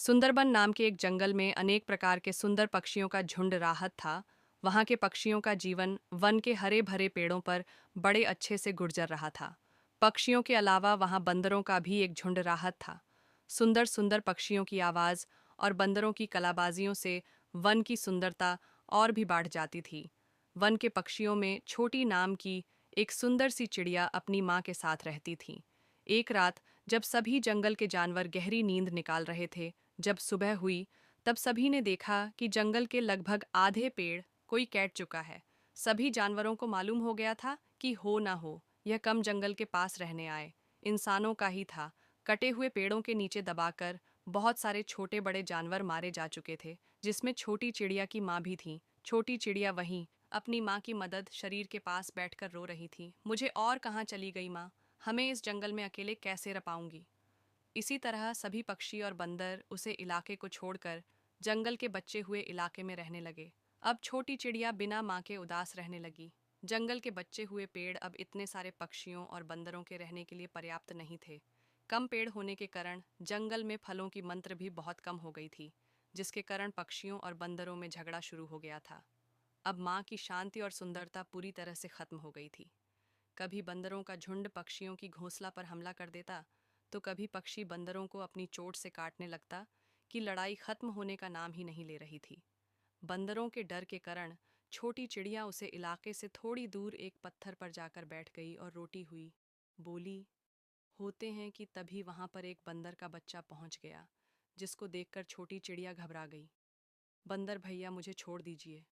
सुंदरबन नाम के एक जंगल में अनेक प्रकार के सुंदर पक्षियों का झुंड राहत था। वहां के पक्षियों का जीवन वन के हरे भरे पेड़ों पर बड़े अच्छे से गुजर रहा था। पक्षियों के अलावा वहां बंदरों का भी एक झुंड राहत था। सुंदर सुंदर पक्षियों की आवाज और बंदरों की कलाबाजियों से वन की सुंदरता और भी बढ़ जाती थी। वन के पक्षियों में छोटी नाम की एक सुंदर सी चिड़िया अपनी माँ के साथ रहती थी। एक रात जब सभी जंगल के जानवर गहरी नींद निकाल रहे थे, जब सुबह हुई, तब सभी ने देखा कि जंगल के लगभग आधे पेड़ कोई कैट चुका है। सभी जानवरों को मालूम हो गया था कि हो ना हो, यह कम जंगल के पास रहने आए इंसानों का ही था। कटे हुए पेड़ों के नीचे दबाकर बहुत सारे छोटे बड़े जानवर मारे जा चुके थे, जिसमें छोटी चिड़िया की माँ भी थी। छोटी चिड़िया वहीं अपनी माँ की मदद शरीर के पास बैठकर रो रही थी। मुझे और कहाँ चली गई माँ, हमें इस जंगल में अकेले कैसे रह पाऊंगी। इसी तरह सभी पक्षी और बंदर उसे इलाके को छोड़कर जंगल के बचे हुए इलाके में रहने लगे। अब छोटी चिड़िया बिना माँ के उदास रहने लगी। जंगल के बचे हुए पेड़ अब इतने सारे पक्षियों और बंदरों के रहने के लिए पर्याप्त नहीं थे। कम पेड़ होने के कारण जंगल में फलों की मंत्र भी बहुत कम हो गई थी, जिसके कारण पक्षियों और बंदरों में झगड़ा शुरू हो गया था। अब माँ की शांति और सुंदरता पूरी तरह से खत्म हो गई थी। कभी बंदरों का झुंड पक्षियों की घोंसला पर हमला कर देता, तो कभी पक्षी बंदरों को अपनी चोट से काटने लगता कि लड़ाई खत्म होने का नाम ही नहीं ले रही थी। बंदरों के डर के कारण छोटी चिड़िया उसे इलाके से थोड़ी दूर एक पत्थर पर जाकर बैठ गई और रोटी हुई बोली। होते हैं कि तभी वहां पर एक बंदर का बच्चा पहुंच गया, जिसको देखकर छोटी चिड़िया घबरा गई। बंदर भैया, मुझे छोड़ दीजिए,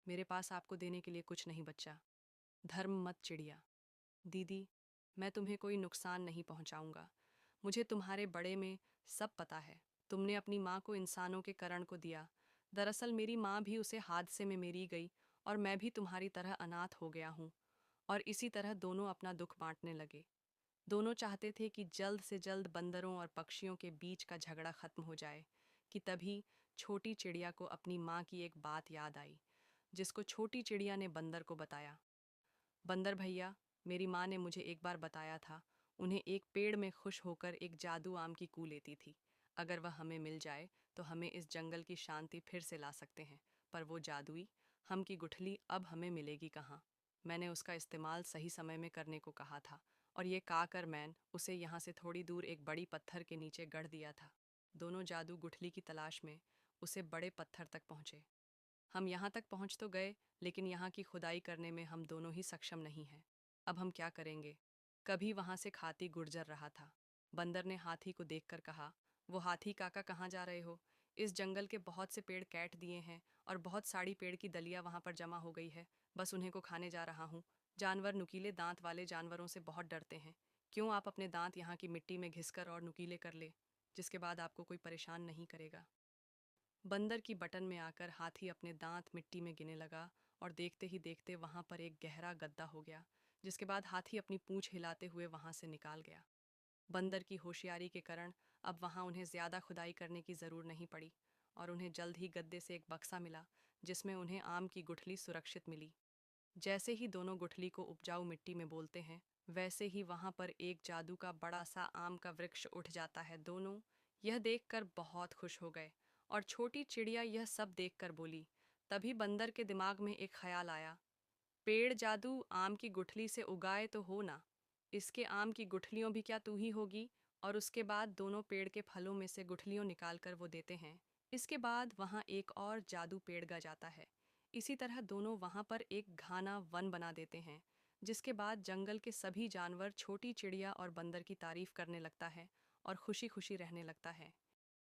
मेरे पास आपको देने के लिए कुछ नहीं बच्चा। धर्म मत चिड़िया। दीदी, मैं तुम्हें कोई नुकसान नहीं पहुंचाऊंगा। मुझे तुम्हारे बड़े में सब पता है। तुमने अपनी माँ को इंसानों के करण को दिया। दरअसल मेरी माँ भी उसे हादसे में मेरी गई और मैं भी तुम्हारी तरह अनाथ हो गया हूँ। और इसी तरह दोनों अपना दुख बांटने लगे। दोनों चाहते थे कि जल्द से जल्द बंदरों और पक्षियों के बीच का झगड़ा खत्म हो जाए। कि तभी छोटी चिड़िया को अपनी माँ की एक बात याद आई, जिसको छोटी चिड़िया ने बंदर को बताया। बंदर भैया, मेरी माँ ने मुझे एक बार बताया था, उन्हें एक पेड़ में खुश होकर एक जादू आम की कू लेती थी। अगर वह हमें मिल जाए तो हमें इस जंगल की शांति फिर से ला सकते हैं। पर वो जादुई हम की गुठली अब हमें मिलेगी कहाँ। मैंने उसका इस्तेमाल सही समय में करने को कहा था, और ये कहकर मैंने उसे यहाँ से थोड़ी दूर एक बड़ी पत्थर के नीचे गड़ दिया था। दोनों जादू गुठली की तलाश में उसे बड़े पत्थर तक पहुँचे। हम यहाँ तक पहुँच तो गए, लेकिन यहाँ की खुदाई करने में हम दोनों ही सक्षम नहीं हैं। अब हम क्या करेंगे। कभी वहाँ से हाथी गुजर रहा था। बंदर ने हाथी को देखकर कहा, वो हाथी काका, कहाँ जा रहे हो। इस जंगल के बहुत से पेड़ काट दिए हैं और बहुत सारी पेड़ की दलिया वहाँ पर जमा हो गई है। बस उन्हें को खाने जा रहा हूँ। जानवर नुकीले दांत वाले जानवरों से बहुत डरते हैं। क्यों आप अपने दांत यहाँ की मिट्टी में घिसकर और नुकीले कर ले, जिसके बाद आपको कोई परेशान नहीं करेगा। बंदर की बटन में आकर हाथी अपने दांत मिट्टी में गिने लगा, और देखते ही देखते वहां पर एक गहरा गड्ढा हो गया, जिसके बाद हाथी अपनी पूंछ हिलाते हुए वहां से निकाल गया। बंदर की होशियारी के कारण अब वहां उन्हें ज्यादा खुदाई करने की जरूर नहीं पड़ी, और उन्हें जल्द ही गड्ढे से एक बक्सा मिला, जिसमें उन्हें आम की गुठली सुरक्षित मिली। जैसे ही दोनों गुठली को उपजाऊ मिट्टी में बोलते हैं, वैसे ही वहां पर एक जादू का बड़ा सा आम का वृक्ष उठ जाता है। दोनों यह देखकर बहुत खुश हो गए, और छोटी चिड़िया यह सब देखकर बोली। तभी बंदर के दिमाग में एक ख्याल आया, पेड़ जादू आम की गुठली से उगाए तो हो ना, इसके आम की गुठलियों भी क्या तू ही होगी। और उसके बाद दोनों पेड़ के फलों में से गुठलियों निकाल कर वो देते हैं। इसके बाद वहाँ एक और जादू पेड़ गा जाता है। इसी तरह दोनों वहाँ पर एक घाना वन बना देते हैं, जिसके बाद जंगल के सभी जानवर छोटी चिड़िया और बंदर की तारीफ करने लगता है और खुशी खुशी रहने लगता है।